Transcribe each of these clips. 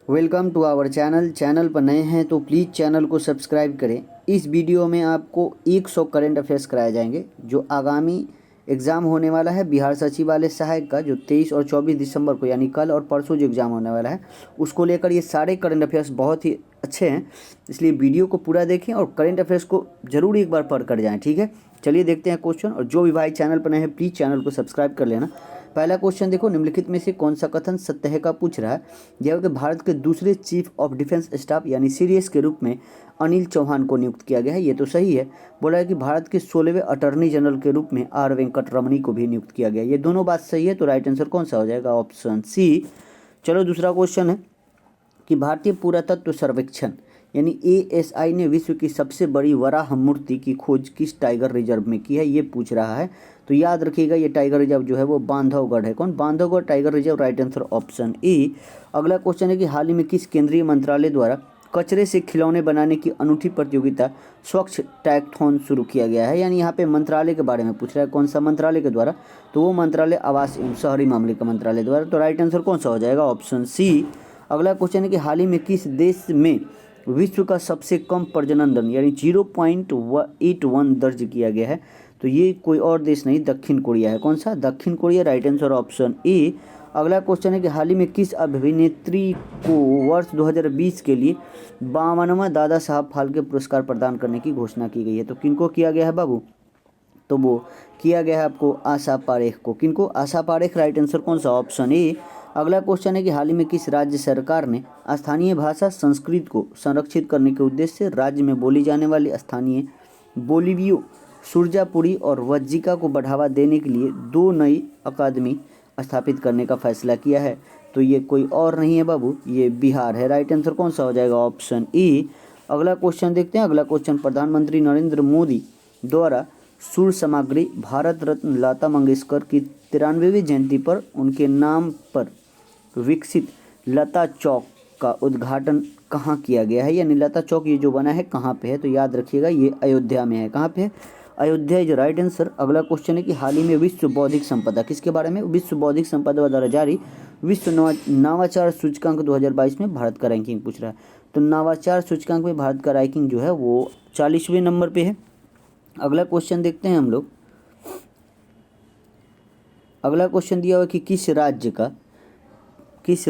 Welcome to our channel पर नए हैं तो प्लीज़ चैनल को सब्सक्राइब करें। इस वीडियो में आपको 100 करंट अफेयर्स कराए जाएंगे जो आगामी एग्ज़ाम होने वाला है बिहार सचिवालय सहायक का, जो 23 और 24 दिसंबर को यानी कल और परसों जो एग्ज़ाम होने वाला है उसको लेकर ये सारे करंट अफेयर्स बहुत ही अच्छे हैं, इसलिए वीडियो को पूरा देखें और करंट अफेयर्स को ज़रूर एक बार पढ़ कर जाएँ। ठीक है, चलिए देखते हैं क्वेश्चन। और जो भी भाई चैनल पर नए हैं प्लीज़ चैनल को सब्सक्राइब कर लेना। पहला क्वेश्चन देखो, निम्नलिखित में से कौन सा कथन सत्य है का पूछ रहा है। यह कि भारत के दूसरे चीफ ऑफ डिफेंस स्टाफ यानी सीडीएस के रूप में अनिल चौहान को नियुक्त किया गया है। ये तो सही है। बोला है कि भारत के 16वें अटॉर्नी जनरल के रूप में आर वेंकट रमणी को भी नियुक्त किया गया। ये दोनों बात सही है, तो राइट आंसर कौन सा हो जाएगा? Option C. चलो दूसरा क्वेश्चन है कि भारतीय पुरातत्व सर्वेक्षण यानी एएसआई ने विश्व की सबसे बड़ी वराह मूर्ति की खोज किस टाइगर रिजर्व में की है, ये पूछ रहा है। तो याद रखिएगा ये टाइगर रिजर्व जो है वो बांधवगढ़ है। कौन? Bandhavgarh tiger reserve, right answer option A. अगला क्वेश्चन है कि हाल ही में किस केंद्रीय मंत्रालय द्वारा कचरे से खिलौने बनाने की अनूठी प्रतियोगिता स्वच्छ टैक्थॉन शुरू किया गया है। यानी यहाँ पे मंत्रालय के बारे में पूछ रहा है, कौन सा मंत्रालय के द्वारा? तो वो मंत्रालय आवास एवं शहरी मामले का मंत्रालय द्वारा। तो राइट आंसर कौन सा हो जाएगा? Option C. अगला क्वेश्चन है कि हाल ही में किस देश में विश्व का सबसे कम प्रजनन दर यानी 0.81 दर्ज किया गया है? तो ये कोई और देश नहीं, दक्षिण कोरिया है। कौन सा? दक्षिण Korea, right answer option A. अगला क्वेश्चन है कि हाल ही में किस अभिनेत्री को वर्ष 2020 के लिए 52वां दादा साहब फाल्के पुरस्कार प्रदान करने की घोषणा की गई है? तो किनको किया गया है बाबू? तो वो किया गया है आपको आशा पारेख को। किनको? आशा पारेख, राइट आंसर कौन सा? Option A. अगला क्वेश्चन है कि हाल ही में किस राज्य सरकार ने स्थानीय भाषा संस्कृत को संरक्षित करने के उद्देश्य से राज्य में बोली जाने वाली स्थानीय बोलियों सुरजापुरी और वज्जिका को बढ़ावा देने के लिए 2 नई अकादमी स्थापित करने का फैसला किया है? तो ये कोई और नहीं है बाबू, ये बिहार है। राइट आंसर कौन सा हो जाएगा? Option E. अगला क्वेश्चन देखते हैं। अगला क्वेश्चन, प्रधानमंत्री नरेंद्र मोदी द्वारा सुर सामग्री भारत रत्न लता मंगेशकर की 93वीं जयंती पर उनके नाम पर विकसित लता चौक का उद्घाटन कहाँ किया गया है? यानी लता चौक ये जो बना है कहाँ पे है? तो याद रखिएगा ये अयोध्या में है। कहाँ पे है? Ayodhya is right answer. अगला क्वेश्चन है कि हाल ही में विश्व बौद्धिक संपदा किसके बारे में? विश्व बौद्धिक संपदा द्वारा जारी विश्व नवाचार सूचकांक 2022 में भारत का रैंकिंग पूछ रहा है। तो नवाचार सूचकांक में भारत का रैंकिंग जो है वो 40वें नंबर पे है। अगला क्वेश्चन देखते हैं हम लोग। अगला क्वेश्चन दिया हुआ कि किस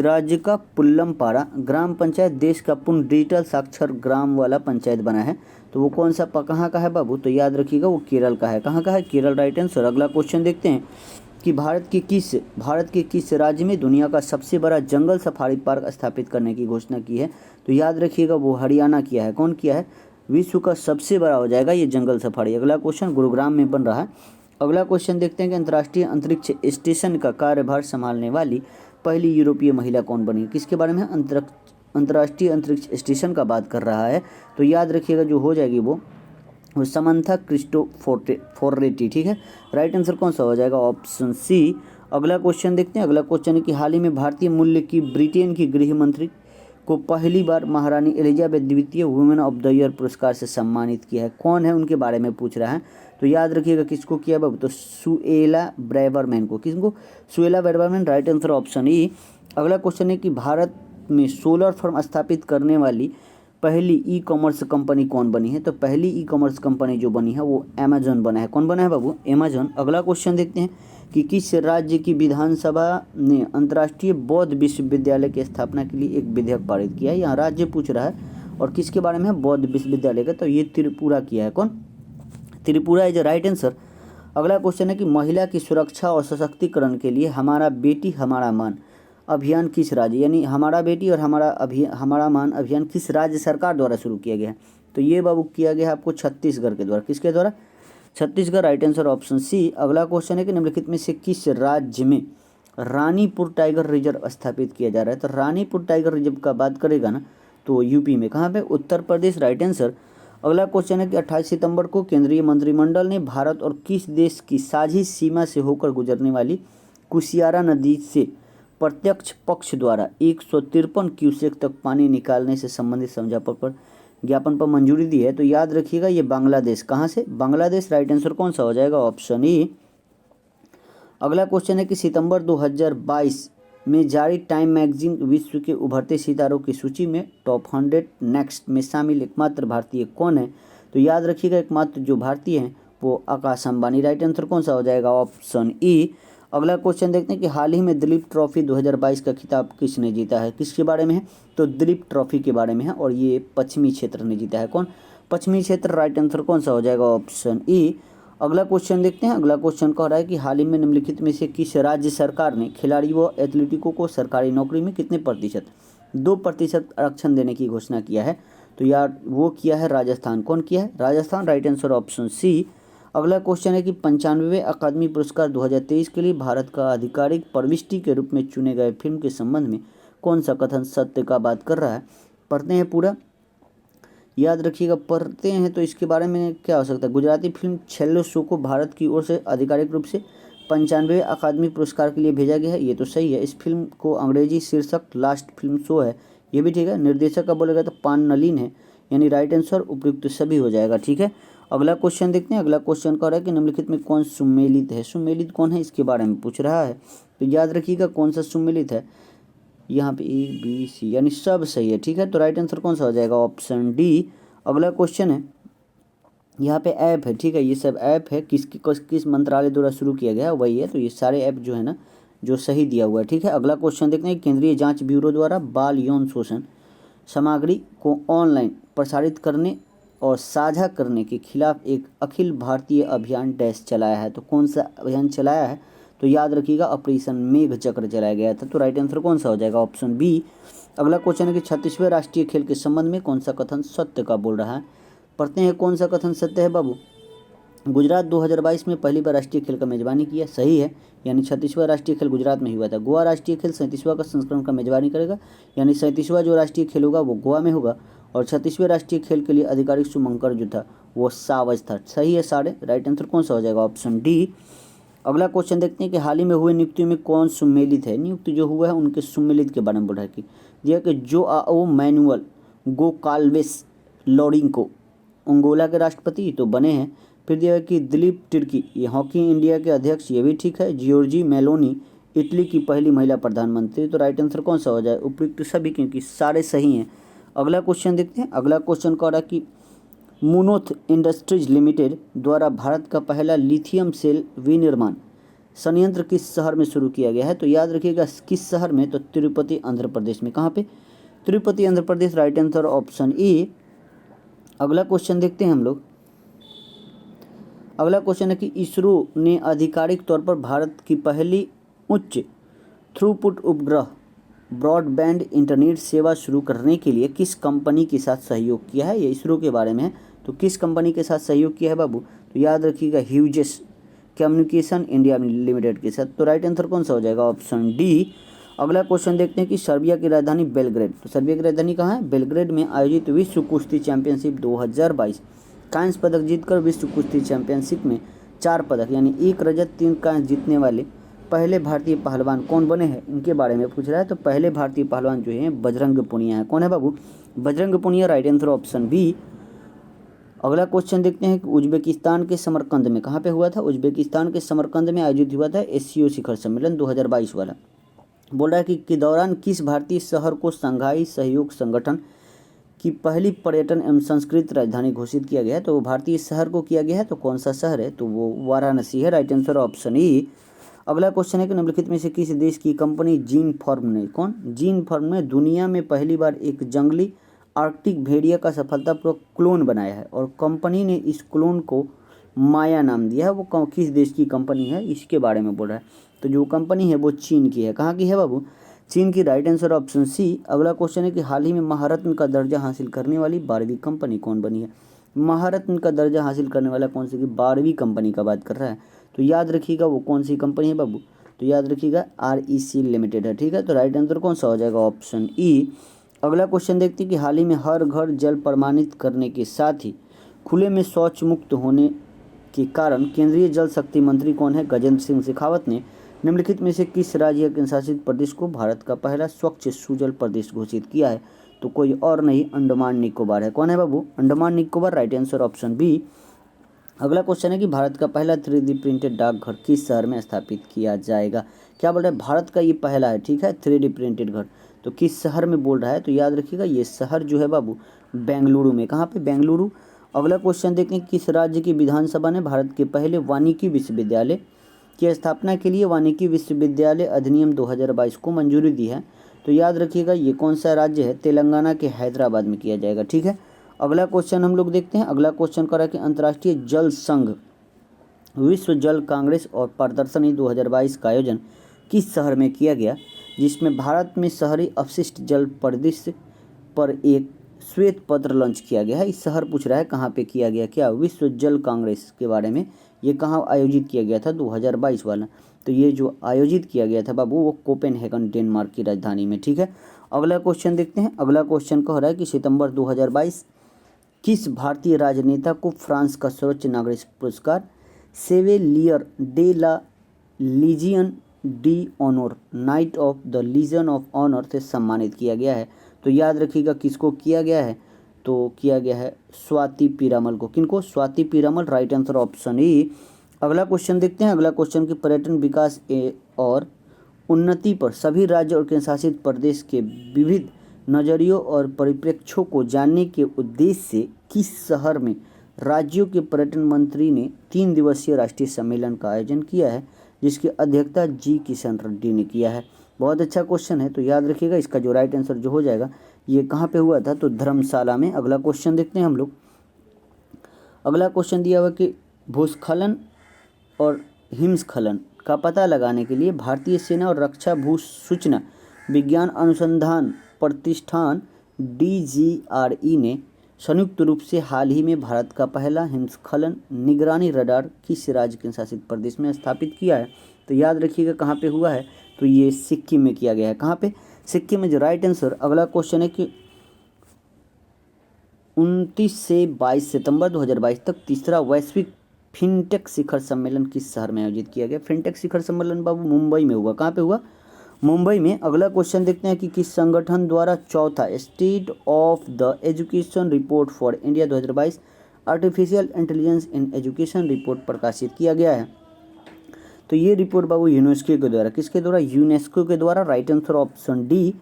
राज्य का पुल्लमपारा ग्राम पंचायत देश का पूर्ण डिजिटल साक्षर ग्राम वाला पंचायत बना है? तो वो कौन सा कहाँ का है बाबू? तो याद रखिएगा वो केरल का है। कहाँ का है? Kerala, right answer. अगला क्वेश्चन देखते हैं कि भारत के किस राज्य में दुनिया का सबसे बड़ा जंगल सफारी पार्क स्थापित करने की घोषणा की है? तो याद रखिएगा वो हरियाणा किया है। कौन किया है? विश्व का सबसे बड़ा हो जाएगा ये जंगल सफारी। अगला क्वेश्चन, गुरुग्राम में बन रहा है। अगला क्वेश्चन देखते हैं कि अंतर्राष्ट्रीय अंतरिक्ष स्टेशन का कार्यभार संभालने वाली पहली यूरोपीय महिला कौन बनी? किसके बारे में? अंतर्राष्ट्रीय अंतरिक्ष स्टेशन का बात कर रहा है। तो याद रखिएगा जो हो जाएगी वो समंथा क्रिस्टोफोरेटी। ठीक है, राइट आंसर कौन सा हो जाएगा? Option C. अगला क्वेश्चन देखते हैं। अगला क्वेश्चन है कि हाल ही में भारतीय मूल्य की ब्रिटेन की गृह मंत्री को पहली बार महारानी एलिजाबेथ द्वितीय वुमेन ऑफ द ईयर पुरस्कार से सम्मानित किया है। कौन है उनके बारे में पूछ रहा है। तो याद रखिएगा किसको किया बाबू? तो सुएला ब्रैबरमैन को। किसको? Suella Braverman, right answer option E. अगला क्वेश्चन है कि भारत में सोलर फर्म स्थापित करने वाली पहली ई कॉमर्स कंपनी कौन बनी है? तो पहली ई कॉमर्स कंपनी जो बनी है वो अमेजॉन बना है। कौन बना है बाबू? अमेजॉन। अगला क्वेश्चन देखते हैं कि किस राज्य की विधानसभा ने अंतर्राष्ट्रीय बौद्ध विश्वविद्यालय की स्थापना के लिए एक विधेयक पारित किया है? यहाँ राज्य पूछ रहा है और किसके बारे में है? बौद्ध विश्वविद्यालय का। तो ये त्रिपुरा किया है। कौन? Tripura is right answer. अगला क्वेश्चन है कि महिला की सुरक्षा और सशक्तिकरण के लिए हमारा बेटी हमारा मान अभियान किस राज्य यानी हमारा बेटी और हमारा मान अभियान किस राज्य सरकार द्वारा शुरू किया गया है? तो ये बाबू किया गया है आपको छत्तीसगढ़ के द्वारा। किसके द्वारा? Chhattisgarh, right answer option C. अगला क्वेश्चन है कि निम्नलिखित में से किस राज्य में रानीपुर टाइगर रिजर्व स्थापित किया जा रहा है? तो रानीपुर टाइगर रिजर्व का बात करेगा ना तो यूपी में। कहाँ पे? Uttar Pradesh, right answer. अगला क्वेश्चन है कि 28 सितंबर को केंद्रीय मंत्रिमंडल ने भारत और किस देश की साझी सीमा से होकर गुजरने वाली कुशियारा नदी से प्रत्यक्ष पक्ष द्वारा 153 क्यूसेक तक पानी निकालने से संबंधित समझौते पर ज्ञापन पर मंजूरी दी है? तो याद रखिएगा ये बांग्लादेश। कहाँ से? बांग्लादेश, राइट आंसर कौन सा हो जाएगा? Option E. अगला क्वेश्चन है कि सितंबर 2022 में जारी टाइम मैगजीन विश्व के उभरते सितारों की सूची में टॉप 100 नेक्स्ट में शामिल एकमात्र भारतीय कौन है? तो याद रखिएगा एकमात्र जो भारतीय हैं वो आकाश अंबानी। राइट आंसर कौन सा हो जाएगा? Option E. अगला क्वेश्चन देखते हैं कि हाल ही में दिलीप ट्रॉफी 2022 का खिताब किसने जीता है? किसके बारे में है? तो दिलीप ट्रॉफी के बारे में है और ये पश्चिमी क्षेत्र ने जीता है। कौन? पश्चिमी क्षेत्र। राइट आंसर कौन सा हो जाएगा? Option E. अगला क्वेश्चन देखते हैं। अगला क्वेश्चन कह रहा है कि हाल ही में निम्नलिखित में से किस राज्य सरकार ने खिलाड़ियों व एथलीटों को सरकारी नौकरी में कितने प्रतिशत 2% आरक्षण देने की घोषणा किया है? तो यार वो किया है राजस्थान। कौन किया है? Rajasthan. Right answer option C. अगला क्वेश्चन है कि 95वें अकादमी पुरस्कार 2023 के लिए भारत का आधिकारिक प्रविष्टि के रूप में चुने गए फिल्म के संबंध में कौन सा कथन सत्य का बात कर रहा है? पढ़ते हैं पूरा, याद रखिएगा। पढ़ते हैं तो इसके बारे में क्या हो सकता है? गुजराती फिल्म छेल्लो शो को भारत की ओर से आधिकारिक रूप से 95वें अकादमी पुरस्कार के लिए भेजा गया है। ये तो सही है। इस फिल्म को अंग्रेजी शीर्षक लास्ट फिल्म शो है, ये भी ठीक है। निर्देशक का बोलेगा तो पान नलीन है, यानी राइट आंसर उपयुक्त सभी हो जाएगा। ठीक है। अगला क्वेश्चन देखते हैं। अगला क्वेश्चन कह रहा है कि निम्नलिखित में कौन सुमेलित है? सुमेलित कौन है इसके बारे में पूछ रहा है। तो याद रखिएगा कौन सा सुमेलित है। यहाँ पे ए बी सी यानी सब सही है। ठीक है। तो राइट आंसर कौन सा हो जाएगा? Option D. अगला क्वेश्चन है, यहाँ पे ऐप है। ठीक है। ये सब ऐप है किस मंत्रालय द्वारा शुरू किया गया है वही है। तो ये सारे ऐप जो है ना जो सही दिया हुआ है। ठीक है। अगला क्वेश्चन देखते हैं। केंद्रीय जांच ब्यूरो द्वारा बाल यौन शोषण सामग्री को ऑनलाइन प्रसारित करने और साझा करने के खिलाफ एक अखिल भारतीय अभियान डैश चलाया है। तो कौन सा अभियान चलाया है? तो याद रखिएगा ऑपरेशन मेघ चक्र चलाया गया था। तो राइट आंसर कौन सा हो जाएगा? Option B. अगला क्वेश्चन है कि 36वें राष्ट्रीय खेल के संबंध में कौन सा कथन सत्य का बोल रहा है? पढ़ते हैं कौन सा कथन सत्य है बाबू। गुजरात 2022 में पहली बार राष्ट्रीय खेल का मेजबानी किया, सही है, यानी 36वां राष्ट्रीय खेल गुजरात में ही हुआ था। गोवा राष्ट्रीय खेल 37वां का संस्करण का मेजबानी करेगा, यानी 37वां जो राष्ट्रीय खेल होगा वो गोवा में होगा। और 36वें राष्ट्रीय खेल के लिए आधिकारिक शुभंकर जो था वो सावज था। सही है सारे। राइट आंसर कौन सा हो जाएगा? Option D. अगला क्वेश्चन देखते हैं कि हाल ही में हुए नियुक्तियों में कौन सुमेलित है? नियुक्ति जो हुआ है उनके सुमेलित के बारे में बोल रहा है कि दिया कि जोआओ मैनुअल गोकाल्वेस लोरिंको अंगोला के राष्ट्रपति तो बने हैं। फिर दिया कि दिलीप तिर्की ये हॉकी इंडिया के अध्यक्ष, ये भी ठीक है। जियोर्जी मेलोनी इटली की पहली महिला प्रधानमंत्री। तो राइट आंसर कौन सा हो जाए? उपयुक्त सभी, क्योंकि सारे सही हैं। अगला क्वेश्चन देखते हैं। अगला क्वेश्चन कह रहा है कि मुनोथ इंडस्ट्रीज लिमिटेड द्वारा भारत का पहला लिथियम सेल विनिर्माण संयंत्र किस शहर में शुरू किया गया है? तो याद रखिएगा किस शहर में? तो तिरुपति आंध्र प्रदेश में। कहाँ पे? Tirupati Andhra Pradesh. Right answer option A. अगला क्वेश्चन देखते हैं हम लोग। अगला क्वेश्चन है कि इसरो ने आधिकारिक तौर पर भारत की पहली उच्च थ्रूपुट उपग्रह ब्रॉडबैंड इंटरनेट सेवा शुरू करने के लिए किस कंपनी के साथ सहयोग किया है? ये इसरो के बारे में है। तो किस कंपनी के साथ सहयोग किया है बाबू? तो याद रखिएगा ह्यूजेस कम्युनिकेशन इंडिया लिमिटेड के साथ। तो राइट आंसर कौन सा हो जाएगा? Option D. अगला क्वेश्चन देखते हैं कि सर्बिया की राजधानी बेलग्रेड, तो सर्बिया की राजधानी कहाँ है? बेलग्रेड में आयोजित विश्व कुश्ती चैंपियनशिप 2022 कांस्य पदक जीतकर विश्व कुश्ती चैंपियनशिप में 4 पदक यानी 1 रजत 3 कांस्य जीतने वाले पहले भारतीय पहलवान कौन बने हैं? इनके बारे में पूछ रहा है। तो पहले भारतीय पहलवान जो है बजरंग पुनिया है। कौन है बाबू? Bajrang Punia. Right answer option B. अगला क्वेश्चन देखते हैं कि उज्बेकिस्तान के समरकंद में कहाँ पे हुआ था? उज्बेकिस्तान के समरकंद में आयोजित हुआ था एससीओ शिखर सम्मेलन 2022 वाला। बोल रहा है कि के दौरान किस भारतीय शहर को शंघाई सहयोग संगठन की पहली पर्यटन एवं संस्कृत राजधानी घोषित किया गया है? तो वो भारतीय शहर को किया गया है। तो कौन सा शहर है? तो वो वाराणसी है। Right answer option E. अगला क्वेश्चन है कि निम्नलिखित में से किस देश की कंपनी जीन फॉर्म ने कौन जीन फॉर्म ने दुनिया में पहली बार एक जंगली आर्कटिक भेड़िया का सफलतापूर्वक क्लोन बनाया है और कंपनी ने इस क्लोन को माया नाम दिया है? वो किस देश की कंपनी है इसके बारे में बोल रहा है। तो जो कंपनी है वो चीन की है। कहाँ की है बाबू? चीन की। Right answer option C. अगला क्वेश्चन है कि हाल ही में महारत्न का दर्जा हासिल करने वाली 12वीं कंपनी कौन बनी है? महारत्न का दर्जा हासिल करने वाला कौन सी? 12वीं कंपनी का बात कर रहा है। तो याद रखिएगा वो कौन सी कंपनी है बाबू? तो याद रखिएगा REC लिमिटेड है। ठीक है। तो राइट आंसर कौन सा हो जाएगा? Option E. अगला क्वेश्चन देखते हैं कि हाल ही में हर घर जल प्रमाणित करने के साथ ही खुले में शौच मुक्त होने के कारण केंद्रीय जल शक्ति मंत्री कौन है? गजेंद्र सिंह शेखावत ने निम्नलिखित में से किस राज्य या केंद्र शासित प्रदेश को भारत का पहला स्वच्छ सुजल प्रदेश घोषित किया है? तो कोई और नहीं, अंडमान निकोबार है। कौन है बाबू? Andaman Nicobar. Right answer option B. अगला क्वेश्चन है कि भारत का पहला 3D प्रिंटेड डाकघर किस शहर में स्थापित किया जाएगा। क्या बोल रहा है, भारत का ये पहला है, ठीक है, 3D प्रिंटेड घर, तो किस शहर में बोल रहा है, तो याद रखिएगा ये शहर जो है बाबू बेंगलुरु में। कहाँ पे, बेंगलुरु। अगला क्वेश्चन देखते हैं, किस राज्य की विधानसभा ने भारत के पहले वानिकी विश्वविद्यालय की स्थापना के लिए वानिकी विश्वविद्यालय अधिनियम 2022 को मंजूरी दी है, तो याद रखिएगा ये कौन सा राज्य है, तेलंगाना के हैदराबाद में किया जाएगा, ठीक है। अगला क्वेश्चन हम लोग देखते हैं, अगला क्वेश्चन करा कि अंतर्राष्ट्रीय जल संघ विश्व जल कांग्रेस और प्रदर्शनी 2022 का आयोजन किस शहर में किया गया, जिसमें भारत में शहरी अपशिष्ट जल परिदृश्य पर एक श्वेत पत्र लॉन्च किया गया है। इस शहर पूछ रहा है कहाँ पे किया गया, क्या विश्व जल कांग्रेस के बारे में, ये कहाँ आयोजित किया गया था, 2022 वाला, तो ये जो आयोजित किया गया था बाबू वो कोपेनहेगन डेनमार्क की राजधानी में, ठीक है। अगला क्वेश्चन देखते हैं, अगला क्वेश्चन कह रहा है कि सितंबर 2022 किस भारतीय राजनेता को फ्रांस का सर्वोच्च नागरिक पुरस्कार chevalier de la legion de honneur knight of the legion of honour से सम्मानित किया गया है, तो याद रखिएगा किसको किया गया है, तो किया गया है स्वाति पीरामल को। किनको, Swati Piramal, right answer option A. अगला क्वेश्चन देखते हैं, अगला क्वेश्चन की पर्यटन विकास और उन्नति पर सभी राज्य और केंद्र शासित प्रदेश के विविध नज़रियों और परिप्रेक्ष्यों को जानने के उद्देश्य से किस शहर में राज्यों के पर्यटन मंत्री ने 3 दिवसीय राष्ट्रीय सम्मेलन का आयोजन किया है, जिसकी अध्यक्षता जी किशन रेड्डी ने किया है। बहुत अच्छा क्वेश्चन है, तो याद रखिएगा इसका जो राइट आंसर जो हो जाएगा ये कहाँ पे हुआ था, तो धर्मशाला में। अगला क्वेश्चन देखते हैं हम लोग, अगला क्वेश्चन दिया हुआ कि भूस्खलन और हिमस्खलन का पता लगाने के लिए भारतीय सेना और रक्षा भू सूचना विज्ञान अनुसंधान प्रतिष्ठान DGRE ने संयुक्त रूप से हाल ही में भारत का पहला हिमस्खलन निगरानी रडार किस राज्य केंद्र शासित प्रदेश में स्थापित किया है, तो याद रखिएगा कहाँ पे हुआ है, तो ये सिक्किम में किया गया है। कहाँ पे, सिक्किम में, जो राइट आंसर। अगला क्वेश्चन है कि 29 से 22 सितंबर 2022 तक तीसरा वैश्विक फिनटेक शिखर सम्मेलन किस शहर में आयोजित किया गया। फिनटेक शिखर सम्मेलन बाबू मुंबई में हुआ। कहाँ पे हुआ, मुंबई में। अगला क्वेश्चन देखते हैं कि किस संगठन द्वारा चौथा state of the education report for India 2022 artificial intelligence in education report प्रकाशित किया गया है, तो ये रिपोर्ट बाबू यूनेस्को के द्वारा, किसके द्वारा, यूनेस्को के द्वारा, राइट आंसर ऑप्शन डी।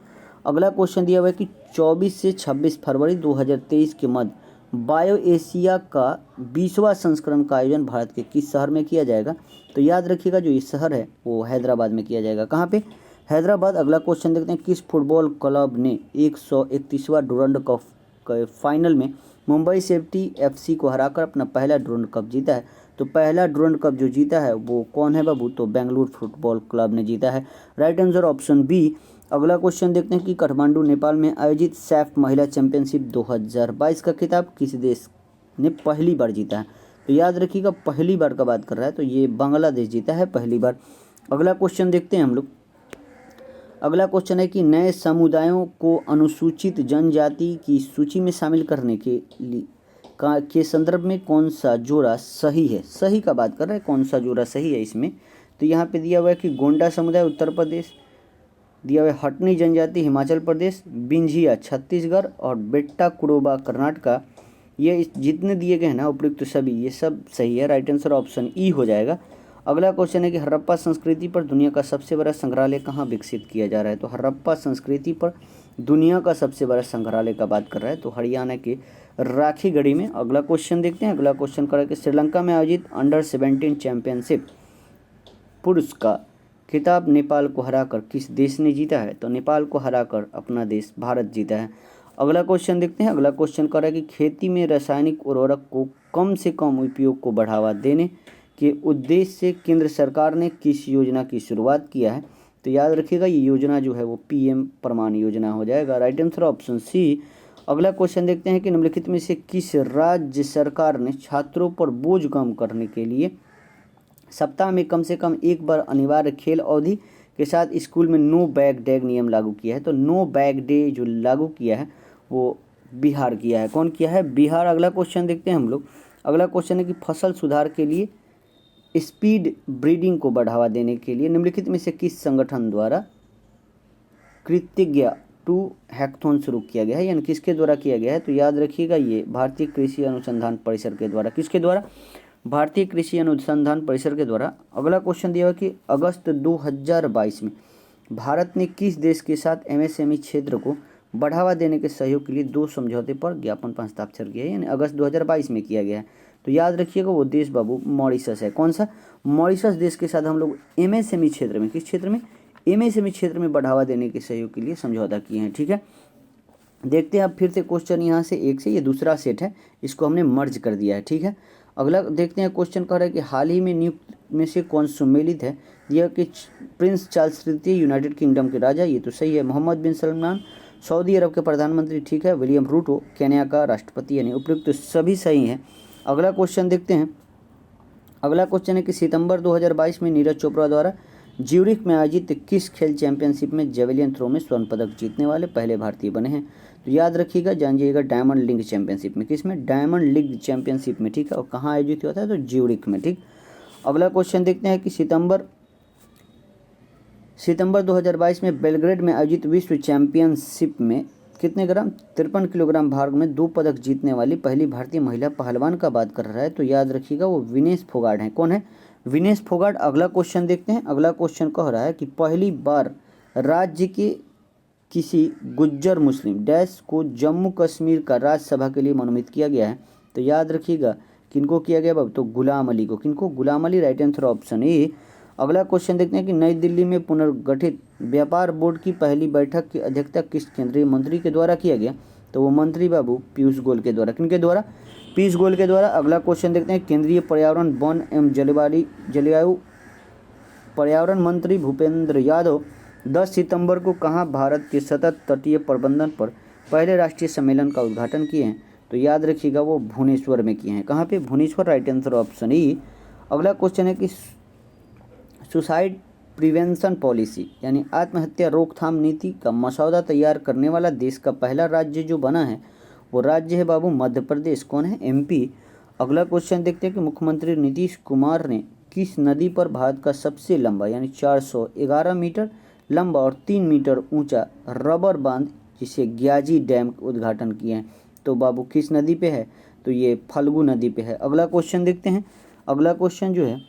अगला क्वेश्चन दिया हुआ है कि 24 से 26 फरवरी 2023 के मध्य बायो एशिया का 20वां संस्करण का आयोजन भारत के किस शहर में किया जाएगा, तो याद रखिएगा जो ये शहर है वो हैदराबाद में किया जाएगा। कहाँ पे, हैदराबाद। अगला क्वेश्चन देखते हैं, किस फुटबॉल क्लब ने 131वां डुरंड कप के फाइनल में मुंबई सिटी FC को हराकर अपना पहला डुरंड कप जीता है, तो पहला डुरंड कप जो जीता है वो कौन है बाबू, तो बेंगलुरु फुटबॉल क्लब ने जीता है, राइट आंसर ऑप्शन बी। अगला क्वेश्चन देखते हैं कि काठमांडू नेपाल में आयोजित सैफ महिला चैंपियनशिप 2022 का खिताब किस देश ने पहली बार जीता है, तो याद रखिएगा पहली बार का बात कर रहा है, तो ये बांग्लादेश जीता है पहली बार। अगला क्वेश्चन देखते हैं हम लोग, अगला क्वेश्चन है कि नए समुदायों को अनुसूचित जनजाति की सूची में शामिल करने के लिए के संदर्भ में कौन सा जोड़ा सही है, सही का बात कर रहे हैं, कौन सा जोड़ा सही है इसमें, तो यहाँ पे दिया हुआ है कि गोंडा समुदाय उत्तर प्रदेश, दिया हुआ है हटनी जनजाति हिमाचल प्रदेश, बिंझिया छत्तीसगढ़ और बेट्टा कुरोबा कर्नाटका, ये जितने दिए गए हैं ना उपयुक्त सभी ये सब सही है, राइट आंसर ऑप्शन ई हो जाएगा। अगला क्वेश्चन है कि हड़प्पा संस्कृति पर दुनिया का सबसे बड़ा संग्रहालय कहाँ विकसित किया जा रहा है, तो हड़प्पा संस्कृति पर दुनिया का सबसे बड़ा संग्रहालय का बात कर रहा है, तो हरियाणा के राखीगढ़ी में। अगला क्वेश्चन देखते हैं, अगला क्वेश्चन करा कि श्रीलंका में आयोजित अंडर-17 चैंपियनशिप पुरुष का खिताब नेपाल को हराकर किस देश ने जीता है, तो नेपाल को हराकर अपना देश भारत जीता है। अगला क्वेश्चन देखते हैं, अगला क्वेश्चन कर रहा है कि खेती में रासायनिक उर्वरक को कम से कम उपयोग को बढ़ावा देने के उद्देश्य से केंद्र सरकार ने किस योजना की शुरुआत किया है, तो याद रखिएगा ये योजना जो है वो PM प्रमाण योजना हो जाएगा, राइट आंसर ऑप्शन सी। अगला क्वेश्चन देखते हैं कि निम्नलिखित में से किस राज्य सरकार ने छात्रों पर बोझ कम करने के लिए सप्ताह में कम से कम एक बार अनिवार्य खेल अवधि के साथ स्कूल में नो बैग डे नियम लागू किया है, तो नो बैग डे जो लागू किया है वो बिहार किया है। कौन किया है, बिहार। अगला क्वेश्चन देखते हैं हम लोग, अगला क्वेश्चन है कि फसल सुधार के लिए स्पीड ब्रीडिंग को बढ़ावा देने के लिए निम्नलिखित में से किस संगठन द्वारा कृतज्ञ 2 हैकथॉन शुरू किया गया है, यानी किसके द्वारा किया गया है, तो याद रखिएगा ये भारतीय कृषि अनुसंधान परिषद के द्वारा, किसके द्वारा, भारतीय कृषि अनुसंधान परिषद के द्वारा। अगला क्वेश्चन दिया हुआ कि अगस्त 2022 में भारत ने किस देश के साथ एमएसएमई क्षेत्र को बढ़ावा देने के सहयोग के लिए 2 समझौते पर ज्ञापन पर हस्ताक्षर किया है, यानी अगस्त 2022 में किया गया है। तो याद रखिएगा वो देश बाबू मॉरिशस है। कौन सा? मॉरिशस देश के साथ हम लोग एमएसएमई क्षेत्र में, किस क्षेत्र में? एमएसएमई क्षेत्र में बढ़ावा देने के सहयोग के लिए समझौता किए हैं। ठीक है, देखते हैं अब फिर से क्वेश्चन यहाँ से एक से, ये दूसरा सेट है, इसको हमने मर्ज कर दिया है। ठीक है, अगला देखते हैं क्वेश्चन कह रहा है कि हाल ही में नियुक्त में से कौन सम्मिलित है? यह कि प्रिंस चार्ल्स तृतीय यूनाइटेड किंगडम के राजा, ये तो सही है। मोहम्मद बिन सलमान सऊदी अरब के प्रधानमंत्री, ठीक है। विलियम रूटो केन्या का राष्ट्रपति, यानी उपयुक्त तो सभी सही हैं। अगला क्वेश्चन देखते हैं। अगला क्वेश्चन है कि सितंबर 2022 में नीरज चोपड़ा द्वारा ज्यूरिख में आयोजित किस खेल चैंपियनशिप में जेवलिन थ्रो में स्वर्ण पदक जीतने वाले पहले भारतीय बने हैं? तो याद रखिएगा, जानिएगा डायमंड लीग चैंपियनशिप में। किस में? डायमंड लीग चैंपियनशिप में। ठीक है, और कहाँ आयोजित हुआ था? तो ज्यूरिख में। ठीक, अगला क्वेश्चन देखते हैं कि सितंबर 2022 में बेलग्रेड में आयोजित विश्व चैंपियनशिप में कितने ग्राम 53 किलोग्राम भार में 2 पदक जीतने वाली पहली भारतीय महिला पहलवान का बात कर रहा है? तो याद रखिएगा वो विनेश फोगाट हैं। कौन है? विनेश फोगाट। अगला क्वेश्चन देखते हैं। अगला क्वेश्चन कह रहा है कि पहली बार राज्य के किसी गुज्जर मुस्लिम डैश को जम्मू कश्मीर का राज्यसभा के लिए मनोनीत किया गया है? तो याद रखिएगा किनको किया गया बाबू? तो गुलाम अली को। किनको? Ghulam Ali. Right answer option A. अगला क्वेश्चन देखते हैं कि नई दिल्ली में पुनर्गठित व्यापार बोर्ड की पहली बैठक की अध्यक्षता किस केंद्रीय मंत्री के द्वारा किया गया? तो वो मंत्री बाबू पीयूष गोयल के द्वारा। किनके द्वारा? पीयूष गोयल के द्वारा। अगला क्वेश्चन देखते हैं। केंद्रीय पर्यावरण वन एवं जलवायु पर्यावरण मंत्री भूपेंद्र यादव 10 सितंबर को कहाँ भारत के सतत तटीय प्रबंधन पर पहले राष्ट्रीय सम्मेलन का उद्घाटन किए हैं? तो याद रखिएगा वो भुवनेश्वर में किए हैं। कहाँ पे? Bhubaneswar. Right answer option E. अगला क्वेश्चन है कि सुसाइड प्रिवेंशन पॉलिसी यानी आत्महत्या रोकथाम नीति का मसौदा तैयार करने वाला देश का पहला राज्य जो बना है वो राज्य है बाबू मध्य प्रदेश। कौन है? एमपी। अगला क्वेश्चन देखते हैं कि मुख्यमंत्री नीतीश कुमार ने किस नदी पर भारत का सबसे लंबा यानी 411 मीटर लंबा और 3 मीटर ऊंचा रबर बांध जिसे ग्याजी डैम का उद्घाटन किए हैं? तो बाबू किस नदी पे है? तो ये फल्गु नदी पे है। अगला क्वेश्चन देखते हैं। अगला क्वेश्चन जो है,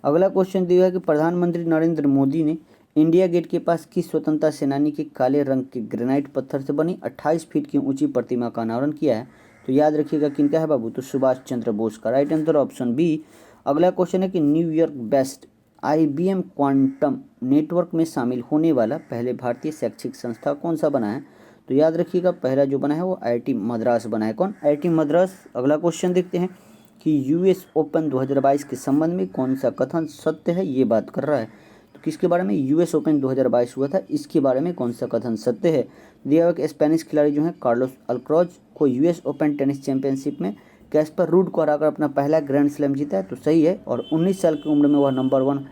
अगला क्वेश्चन दिया है कि प्रधानमंत्री नरेंद्र मोदी ने इंडिया गेट के पास किस स्वतंत्रता सेनानी के काले रंग के ग्रेनाइट पत्थर से बनी 28 फीट की ऊंची प्रतिमा का अनावरण किया है? तो याद रखिएगा किनका है बाबू? तो सुभाष चंद्र बोस का। Right answer option B. अगला क्वेश्चन है कि New York based IBM quantum network में शामिल होने वाला पहले भारतीय शैक्षिक संस्था कौन सा बना है? तो याद रखिएगा पहला जो बना है वो IIT मद्रास बना है। कौन? IIT मद्रास। अगला क्वेश्चन देखते हैं कि US ओपन 2022 के संबंध में कौन सा कथन सत्य है? ये बात कर रहा है। तो किसके बारे में? US ओपन 2022 हुआ था, इसके बारे में कौन सा कथन सत्य है? दिया हुआ कि स्पेनिश खिलाड़ी जो है कार्लोस अल्क्राज को US ओपन टेनिस चैंपियनशिप में कैस्पर रूड को हराकर अपना पहला ग्रैंड स्लैम जीता है? तो सही है। और 19 साल की उम्र में वह नंबर 1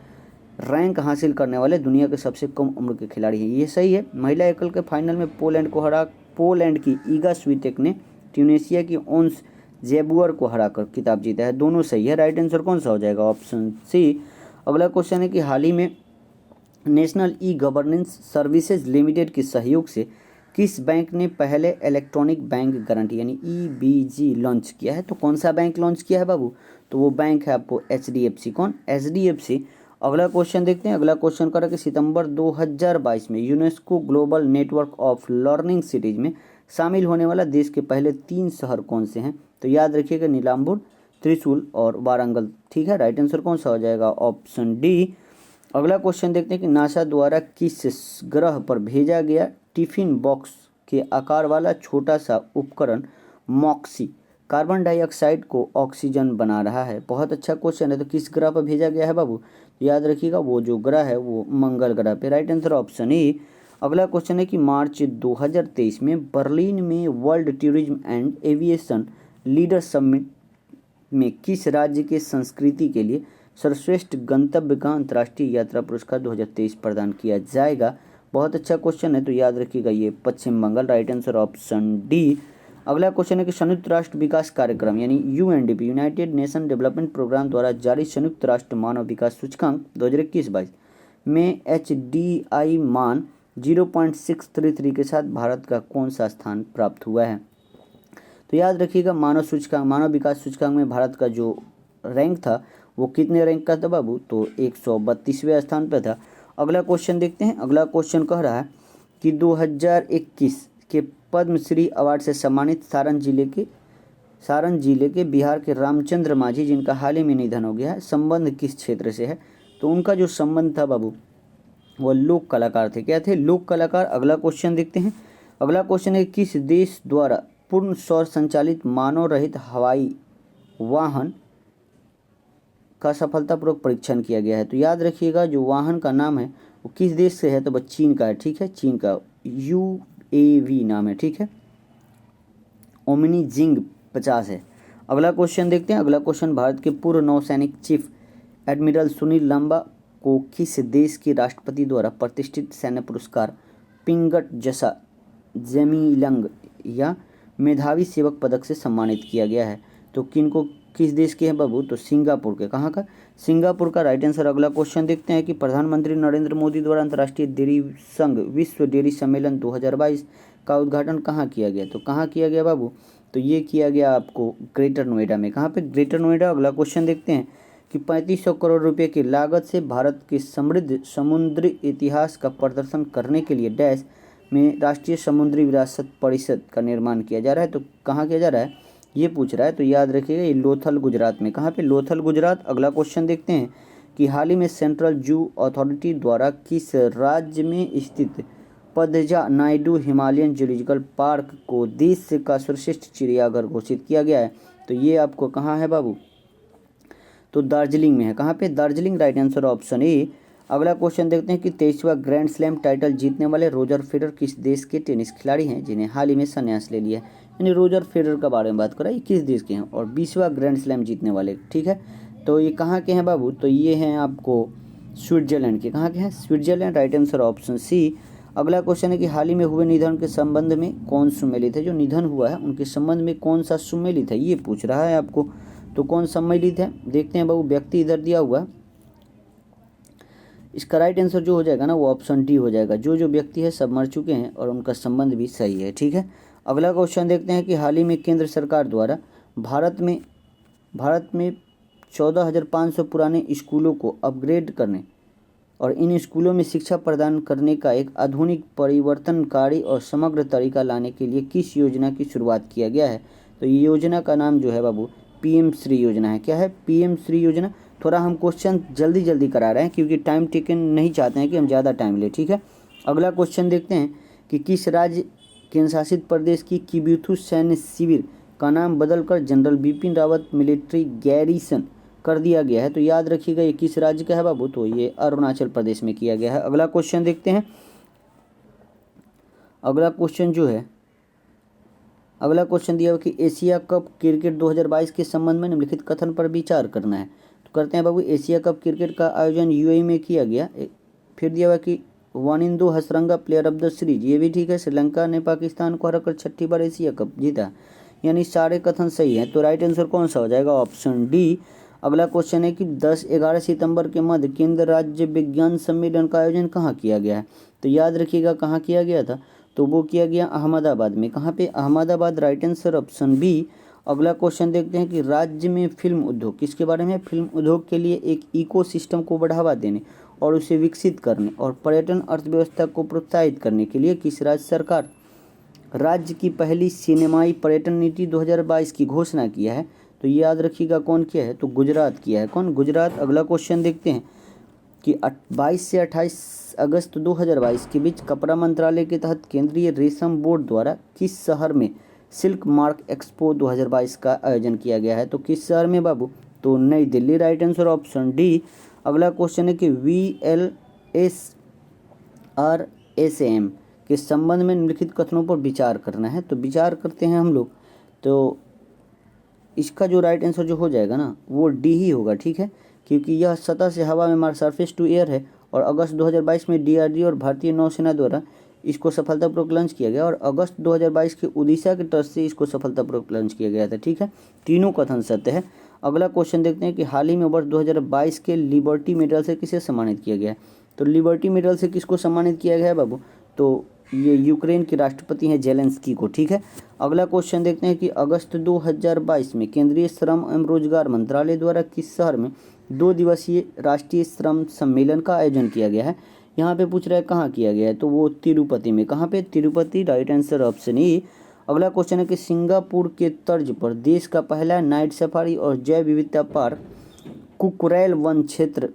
रैंक हासिल करने वाले दुनिया के सबसे कम उम्र के खिलाड़ी हैं। ये सही है। महिला एकल के फाइनल में पोलैंड की ईगा स्वितेक ने ट्यूनेशिया की ओंस जेबुअर को हराकर खिताब जीता है। दोनों सही है। राइट आंसर कौन सा हो जाएगा? Option C. अगला क्वेश्चन है कि हाल ही में national e governance services limited के सहयोग से किस बैंक ने पहले इलेक्ट्रॉनिक बैंक गारंटी यानी EBG लॉन्च किया है? तो कौन सा बैंक लॉन्च किया है बाबू? तो वो बैंक है आपको HDFC। कौन? HDFC। अगला क्वेश्चन देखते हैं। अगला क्वेश्चन कर कि सितंबर 2022 में UNESCO global network of learning cities में शामिल होने वाला देश के पहले 3 शहर कौन से हैं? तो याद रखिएगा नीलाम्बुर, त्रिशूल और वारंगल। ठीक है, राइट आंसर कौन सा हो जाएगा? Option D. अगला क्वेश्चन देखते हैं कि नासा द्वारा किस ग्रह पर भेजा गया टिफिन बॉक्स के आकार वाला छोटा सा उपकरण मॉक्सी कार्बन डाइऑक्साइड को ऑक्सीजन बना रहा है? बहुत अच्छा क्वेश्चन है। तो किस ग्रह पर भेजा गया है बाबू? याद रखिएगा वो जो ग्रह है वो मंगल ग्रह पे। Right answer option A. अगला क्वेश्चन है कि मार्च 2023 में बर्लिन में world tourism and aviation leader summit में किस राज्य के संस्कृति के लिए सर्वश्रेष्ठ गंतव्य का अंतर्राष्ट्रीय यात्रा पुरस्कार 2023 प्रदान किया जाएगा? बहुत अच्छा क्वेश्चन है। तो याद रखिएगा ये Paschim Bengal. Right answer option D. अगला क्वेश्चन है कि संयुक्त राष्ट्र विकास कार्यक्रम यानी UNDP united nation development programme द्वारा जारी संयुक्त राष्ट्र मानव विकास सूचकांक 2021-22 में HDI मान 0.633 के साथ भारत का कौन सा स्थान प्राप्त हुआ है? तो याद रखिएगा मानव विकास सूचकांक में भारत का जो रैंक था वो कितने रैंक का था बाबू, तो 132वें स्थान पर था। अगला क्वेश्चन देखते हैं। अगला क्वेश्चन कह रहा है कि 2021 के पद्मश्री अवार्ड से सम्मानित सारण जिले के बिहार के रामचंद्र मांझी, जिनका हाल ही में निधन हो गया है, संबंध किस क्षेत्र से है? तो उनका जो संबंध था बाबू वो लोक कलाकार थे। क्या थे? लोक कलाकार। अगला क्वेश्चन देखते हैं। अगला क्वेश्चन है किस देश द्वारा पूर्ण सौर संचालित मानव रहित हवाई वाहन का सफलतापूर्वक परीक्षण किया गया है? तो याद रखिएगा जो वाहन का नाम है वो किस देश से है, तो बस चीन का है। ठीक है, चीन का UAV नाम है। ठीक है, ओमिनी जिंग 50 है। अगला क्वेश्चन देखते हैं। अगला क्वेश्चन, भारत के पूर्व नौसैनिक चीफ एडमिरल सुनील लांबा को किस देश के राष्ट्रपति द्वारा प्रतिष्ठित सैन्य पुरस्कार पिंगट जसा जमीलंग या मेधावी सेवक पदक से सम्मानित किया गया है? तो किस देश के हैं बाबू, तो सिंगापुर के। कहाँ का? सिंगापुर का राइट आंसर। अगला क्वेश्चन देखते हैं कि प्रधानमंत्री नरेंद्र मोदी द्वारा अंतर्राष्ट्रीय डेयरी संघ विश्व डेयरी सम्मेलन 2022 का उद्घाटन कहाँ किया गया? तो कहाँ किया गया बाबू, तो ये किया गया आपको ग्रेटर नोएडा में। कहाँ पे? ग्रेटर नोएडा। अगला क्वेश्चन देखते हैं कि 3500 करोड़ रुपए की लागत से भारत के समृद्ध समुद्री इतिहास का प्रदर्शन करने के लिए डैश में राष्ट्रीय समुद्री विरासत परिषद का निर्माण किया जा रहा है। तो कहाँ किया जा रहा है ये पूछ रहा है, तो याद रखिएगा ये लोथल गुजरात में। कहाँ पे? लोथल गुजरात। अगला क्वेश्चन देखते हैं कि हाल ही में सेंट्रल जू अथॉरिटी द्वारा किस राज्य में स्थित पदजा नायडू हिमालयन जूलॉजिकल पार्क को देश का सर्वश्रेष्ठ चिड़ियाघर घोषित किया गया है? तो ये आपको कहाँ है बाबू, तो दार्जिलिंग में है। कहाँ पे? Darjeeling. Right answer option A. अगला क्वेश्चन देखते हैं कि 23वां ग्रैंड स्लैम टाइटल जीतने वाले रोजर फेडरर किस देश के टेनिस खिलाड़ी हैं जिन्हें हाल ही में संन्यास ले लिया है? यानी रोजर फेडरर का बारे में बात कर रहा है, किस देश के हैं और 20वां ग्रैंड स्लैम जीतने वाले। ठीक है, तो ये कहाँ के हैं बाबू, तो ये हैं आपको स्विट्जरलैंड के। कहाँ के हैं? Switzerland. Right answer option C. अगला क्वेश्चन है कि हाल ही में हुए निधन के संबंध में कौन सुमेलित है? जो निधन हुआ है उनके संबंध में कौन सा सुमेलित है ये पूछ रहा है आपको। तो कौन सम्मिलित है? देखते हैं बाबू, व्यक्ति इधर दिया हुआ। इसका राइट आंसर जो हो जाएगा ना वो ऑप्शन डी हो जाएगा। जो व्यक्ति है सब मर चुके हैं और उनका संबंध भी सही है। ठीक है, अगला क्वेश्चन देखते हैं कि हाल ही में केंद्र सरकार द्वारा भारत में 14,500 पुराने स्कूलों को अपग्रेड करने और इन स्कूलों में शिक्षा प्रदान करने का एक आधुनिक परिवर्तनकारी और समग्र तरीका लाने के लिए किस योजना की शुरुआत किया गया है? तो ये योजना का नाम जो है बाबू PM श्री योजना है। क्या है? PM श्री योजना। थोड़ा हम क्वेश्चन जल्दी करा रहे हैं क्योंकि टाइम टेकन नहीं चाहते हैं कि हम ज़्यादा टाइम लें। ठीक है, अगला क्वेश्चन देखते हैं कि किस राज्य केंद्र शासित प्रदेश की किब्यूथू सैन्य शिविर का नाम बदलकर general Bipin Rawat military garrison कर दिया गया है? तो याद रखिएगा ये किस राज्य का है बाबू, तो ये अरुणाचल प्रदेश में किया गया है। अगला क्वेश्चन देखते हैं। अगला क्वेश्चन जो है, अगला क्वेश्चन दिया हुआ कि एशिया कप क्रिकेट 2022 के संबंध में निम्नलिखित कथन पर विचार करना है। तो करते हैं बाबू, एशिया कप क्रिकेट का आयोजन UAE में किया गया। फिर दिया हुआ कि Wanindu Hasaranga player of the series, ये भी ठीक है। श्रीलंका ने पाकिस्तान को हराकर 6ठी बार एशिया कप जीता। यानी सारे कथन सही हैं। तो राइट आंसर कौन सा हो जाएगा? Option D. अगला क्वेश्चन है कि 10-11 सितंबर के मध्य केंद्र राज्य विज्ञान सम्मेलन का आयोजन कहाँ किया गया है? तो याद रखिएगा कहाँ किया गया था, तो वो किया गया अहमदाबाद में। कहाँ पे? Ahmedabad. Right answer option B. अगला क्वेश्चन देखते हैं कि राज्य में फिल्म उद्योग, किसके बारे में? फिल्म उद्योग के लिए एक इकोसिस्टम को बढ़ावा देने और उसे विकसित करने और पर्यटन अर्थव्यवस्था को प्रोत्साहित करने के लिए किस राज्य सरकार राज्य की पहली सिनेमाई पर्यटन नीति 2022 की घोषणा किया है? तो ये याद रखिएगा कौन किया है, तो गुजरात किया है। कौन? गुजरात। अगला क्वेश्चन देखते हैं कि 22 से 28 अगस्त 2022 के बीच कपड़ा मंत्रालय के तहत केंद्रीय रेशम बोर्ड द्वारा किस शहर में सिल्क मार्क एक्सपो 2022 का आयोजन किया गया है? तो किस शहर में बाबू, तो नई Delhi. Right answer option D. अगला क्वेश्चन है कि VLSRSAM के संबंध में निम्नलिखित कथनों पर विचार करना है। तो विचार करते हैं हम लोग, तो इसका जो राइट आंसर जो हो जाएगा ना वो डी ही होगा। ठीक है, क्योंकि यह सतह से हवा में सरफेस टू एयर है और अगस्त 2022 में DRDO और भारतीय नौसेना द्वारा इसको सफलतापूर्वक लॉन्च किया गया और अगस्त 2022 के उड़ीसा के तट से इसको सफलतापूर्वक लॉन्च किया गया था। ठीक है, तीनों कथन सत्य है। अगला क्वेश्चन देखते हैं कि हाल ही में वर्ष 2022 के लिबर्टी मेडल से किसे सम्मानित किया गया है? तो लिबर्टी मेडल से किसको सम्मानित किया गया है बाबू, तो ये यूक्रेन के राष्ट्रपति हैं जेलेंस्की को, ठीक है। अगला क्वेश्चन देखते हैं कि अगस्त 2022 में केंद्रीय श्रम एवं रोजगार मंत्रालय द्वारा किस शहर में 2 दिवसीय राष्ट्रीय श्रम सम्मेलन का आयोजन किया गया है। यहाँ पे पूछ रहा है कहाँ किया गया है, तो वो तिरुपति में। कहाँ पे? Tirupati, right answer option E. अगला क्वेश्चन है कि सिंगापुर के तर्ज पर देश का पहला नाइट सफारी और जैव विविधता पार्क कुकरैल वन क्षेत्र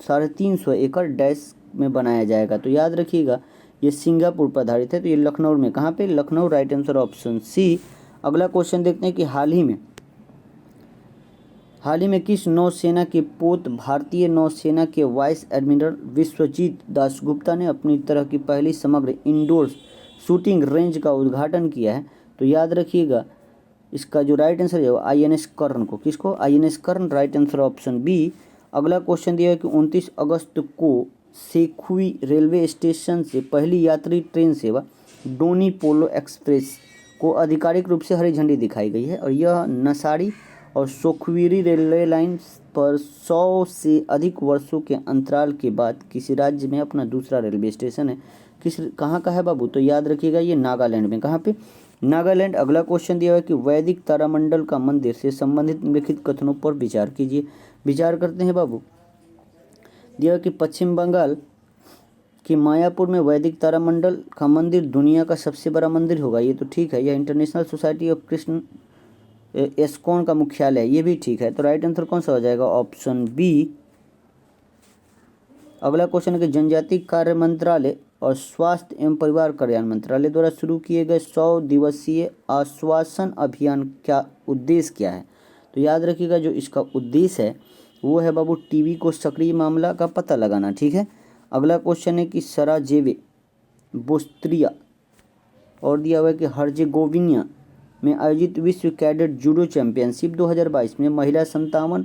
350 एकड़ डैश में बनाया जाएगा। तो याद रखिएगा ये सिंगापुर पर आधारित है, तो ये लखनऊ में। कहाँ पे? Lucknow, right answer option C. अगला क्वेश्चन देखते हैं कि हाल ही में किस नौसेना के पोत भारतीय नौसेना के वाइस एडमिरल विश्वजीत दासगुप्ता ने अपनी तरह की पहली समग्र इंडोर शूटिंग रेंज का उद्घाटन किया है। तो याद रखिएगा इसका जो राइट आंसर है वो INS कर्ण को। किसको? INS कर्ण, राइट आंसर ऑप्शन बी। अगला क्वेश्चन दिया है कि 29 अगस्त को सेखुई रेलवे स्टेशन से पहली यात्री ट्रेन सेवा डोनी पोलो एक्सप्रेस को आधिकारिक रूप से हरी झंडी दिखाई गई है, और यह नसाड़ी और सोखवीरी रेलवे लाइन पर 100 से अधिक वर्षों के अंतराल के बाद किसी राज्य में अपना दूसरा रेलवे स्टेशन है। कहाँ का है बाबू? तो याद रखिएगा ये नागालैंड में। कहाँ पे? नागालैंड। अगला क्वेश्चन दिया है कि वैदिक तारामंडल का मंदिर से संबंधित निम्नलिखित कथनों पर विचार कीजिए। विचार करते हैं बाबू। दिया कि पश्चिम बंगाल कि मायापुर में वैदिक तारामंडल का मंदिर दुनिया का सबसे बड़ा मंदिर होगा, ये तो ठीक है। यह इंटरनेशनल सोसाइटी ऑफ कृष्ण एस्कॉन का मुख्यालय है, ये भी ठीक है। तो राइट आंसर कौन सा हो जाएगा? Option B. अगला क्वेश्चन है कि जनजातीय कार्य मंत्रालय और स्वास्थ्य एवं परिवार कल्याण मंत्रालय द्वारा शुरू किए गए 100 दिवसीय आश्वासन अभियान का उद्देश्य क्या है। तो याद रखिएगा जो इसका उद्देश्य है वो है बाबू टीबी को सक्रिय मामला का पता लगाना, ठीक है। अगला क्वेश्चन है कि सराजेवे बोस्त्रिया और दिया हुआ है कि हर्जेगोविना में आयोजित विश्व कैडेट जूडो चैंपियनशिप 2022 में महिला 57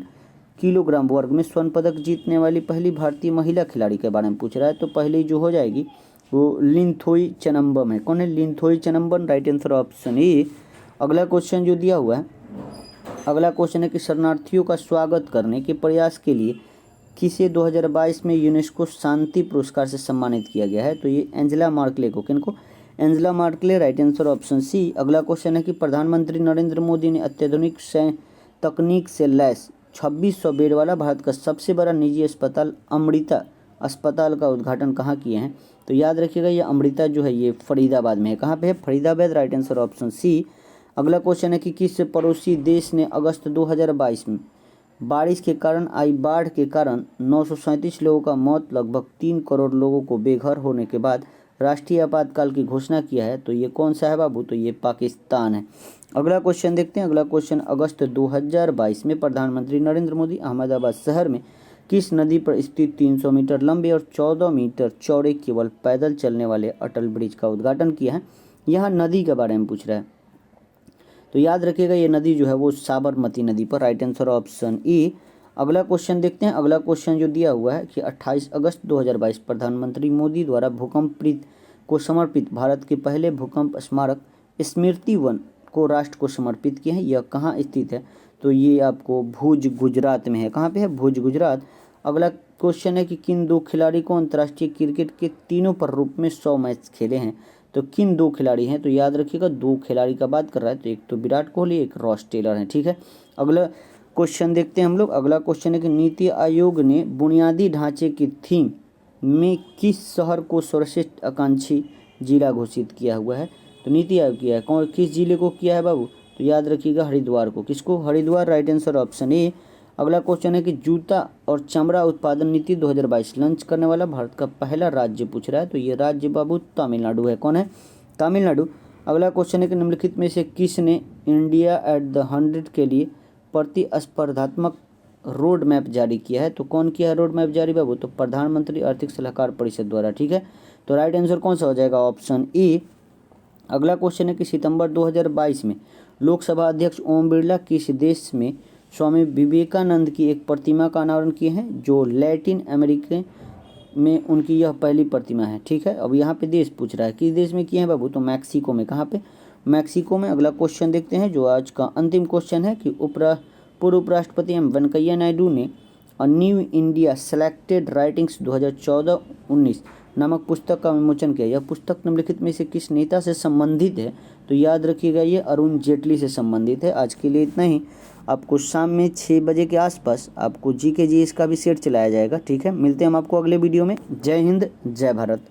किलोग्राम वर्ग में स्वर्ण पदक जीतने वाली पहली भारतीय महिला खिलाड़ी के बारे में पूछ रहा है। तो पहली जो हो जाएगी वो लिंथोई चनम्बम है। कौन है? Linthoi चनम्बम, right answer option A. अगला क्वेश्चन जो दिया हुआ है, अगला क्वेश्चन है कि शरणार्थियों का स्वागत करने के प्रयास के लिए किसे 2022 में यूनेस्को शांति पुरस्कार से सम्मानित किया गया है। तो ये एंजेला मार्कले को। किनको? Angela Merkel, right answer option C. अगला क्वेश्चन है कि प्रधानमंत्री नरेंद्र मोदी ने अत्याधुनिक तकनीक से लैस 2600 बेड वाला भारत का सबसे बड़ा निजी अस्पताल अमृता अस्पताल का उद्घाटन कहाँ किए हैं। तो याद रखिएगा ये अमृता जो है ये फरीदाबाद में है। कहाँ पे है? Faridabad, right answer option C. अगला क्वेश्चन है कि किस पड़ोसी देश ने अगस्त 2022 में बारिश के कारण आई बाढ़ के कारण 937 लोगों का मौत, लगभग 3 करोड़ लोगों को बेघर होने के बाद राष्ट्रीय आपातकाल की घोषणा किया है। तो ये कौन सा है बाबू? तो ये पाकिस्तान है। अगला क्वेश्चन देखते हैं। अगला क्वेश्चन, अगस्त 2022 में प्रधानमंत्री नरेंद्र मोदी अहमदाबाद शहर में किस नदी पर स्थित 300 मीटर लंबे और 14 मीटर चौड़े केवल पैदल चलने वाले अटल ब्रिज का उद्घाटन किया है। यहाँ नदी के बारे में पूछ रहा है। तो याद रखिएगा ये नदी जो है वो साबरमती नदी पर, राइट आंसर ऑप्शन ई। अगला क्वेश्चन देखते हैं। अगला क्वेश्चन जो दिया हुआ है कि 28 अगस्त 2022 प्रधानमंत्री मोदी द्वारा भूकंप पीड़ित को समर्पित भारत के पहले भूकंप स्मारक स्मृति वन को राष्ट्र को समर्पित किए हैं। यह कहाँ स्थित है? तो ये आपको भुज, गुजरात में है। कहाँ पे है? भुज, गुजरात। अगला क्वेश्चन है कि किन 2 खिलाड़ी को अंतर्राष्ट्रीय क्रिकेट के तीनों प्रारूप में 100 मैच खेले हैं। तो किन 2 खिलाड़ी हैं? तो याद रखिएगा 2 खिलाड़ी का बात कर रहा है, तो एक तो विराट कोहली, एक रॉस टेलर है, ठीक है। अगला क्वेश्चन देखते हैं हम लोग। अगला क्वेश्चन है कि नीति आयोग ने बुनियादी ढांचे की थीम में किस शहर को सर्वश्रेष्ठ आकांक्षी जिला घोषित किया हुआ है। तो नीति आयोग किया है। कौन, किस जिले को किया है बाबू? तो याद रखिएगा हरिद्वार को। किसको? Haridwar, right answer option A. अगला क्वेश्चन है कि जूता और चमड़ा उत्पादन नीति 2022 लॉन्च करने वाला भारत का पहला राज्य पूछ रहा है। तो ये राज्य बाबू तमिलनाडु है। कौन है? तमिलनाडु। अगला क्वेश्चन है कि निम्नलिखित में से किसने इंडिया एट द 100 के लिए प्रतिस्पर्धात्मक रोड मैप जारी किया है। तो कौन किया है रोड मैप जारी बाबू? तो प्रधानमंत्री आर्थिक सलाहकार परिषद द्वारा, ठीक है। तो राइट आंसर कौन सा हो जाएगा? Option A. अगला क्वेश्चन है कि सितंबर 2022 में लोकसभा अध्यक्ष ओम बिरला किस देश में स्वामी विवेकानंद की एक प्रतिमा का अनावरण किए हैं, जो लैटिन अमेरिका में उनकी यह पहली प्रतिमा है, ठीक है। अब यहाँ पे देश पूछ रहा है किस देश में किए हैं बाबू? तो मैक्सिको में। कहाँ पे? मैक्सिको में। अगला क्वेश्चन देखते हैं जो आज का अंतिम क्वेश्चन है कि पूर्व उपराष्ट्रपति एम वेंकैया नायडू ने न्यू इंडिया सेलेक्टेड राइटिंग्स 2014-19 नामक पुस्तक का विमोचन किया। यह पुस्तक निम्नलिखित में से किस नेता से संबंधित है? तो याद रखिएगा ये अरुण जेटली से संबंधित है। आज के लिए इतना ही। आपको शाम में 6 बजे के आसपास आपको जी के जी इसका भी सेट चलाया जाएगा। ठीक है, मिलते हैं हम आपको अगले वीडियो में। जय हिंद, जय भारत।